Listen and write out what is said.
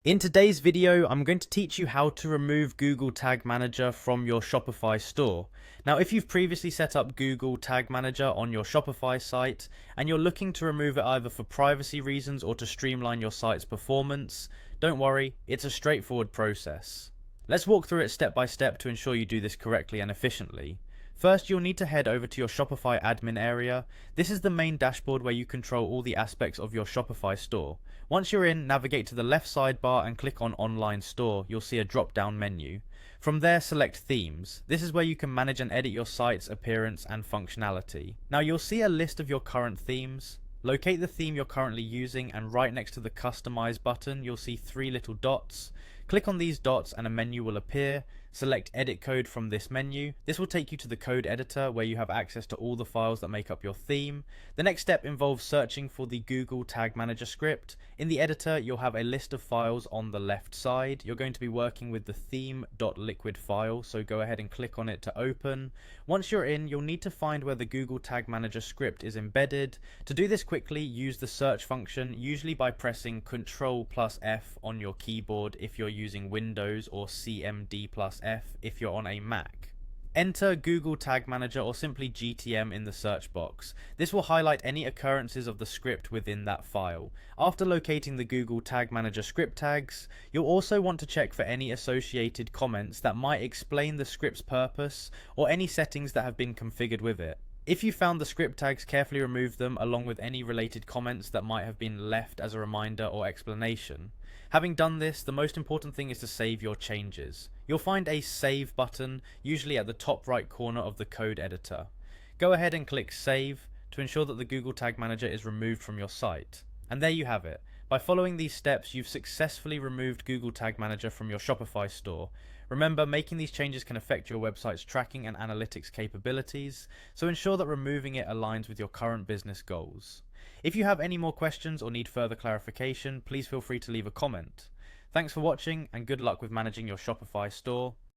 In today's video, I'm going to teach you how to remove Google Tag Manager from your Shopify store. Now, if you've previously set up Google Tag Manager on your Shopify site and you're looking to remove it either for privacy reasons or to streamline your site's performance, don't worry, it's a straightforward process. Let's walk through it step by step to ensure you do this correctly and efficiently. First, you'll need to head over to your Shopify admin area. This is the main dashboard where you control all the aspects of your Shopify store. Once you're in, navigate to the left sidebar and click on Online Store. You'll see a drop-down menu. From there, select Themes. This is where you can manage and edit your site's appearance and functionality. Now, you'll see a list of your current themes. Locate the theme you're currently using, and right next to the Customize button, you'll see three little dots. Click on these dots and a menu will appear. Select Edit Code from this menu. This will take you to the code editor where you have access to all the files that make up your theme. The next step involves searching for the Google Tag Manager script. In the editor, you'll have a list of files on the left side. You're going to be working with the theme.liquid file, so go ahead and click on it to open. Once you're in, you'll need to find where the Google Tag Manager script is embedded. To do this quickly, use the search function, usually by pressing Ctrl+F on your keyboard if you're using Windows, or CMD+F if you're on a Mac. Enter Google Tag Manager or simply GTM in the search box. This will highlight any occurrences of the script within that file. After locating the Google Tag Manager script tags, you'll also want to check for any associated comments that might explain the script's purpose or any settings that have been configured with it. If you found the script tags, carefully remove them along with any related comments that might have been left as a reminder or explanation. Having done this, the most important thing is to save your changes. You'll find a Save button, usually at the top right corner of the code editor. Go ahead and click Save to ensure that the Google Tag Manager is removed from your site. And there you have it. By following these steps, you've successfully removed Google Tag Manager from your Shopify store. Remember, making these changes can affect your website's tracking and analytics capabilities, so ensure that removing it aligns with your current business goals. If you have any more questions or need further clarification, please feel free to leave a comment. Thanks for watching and good luck with managing your Shopify store.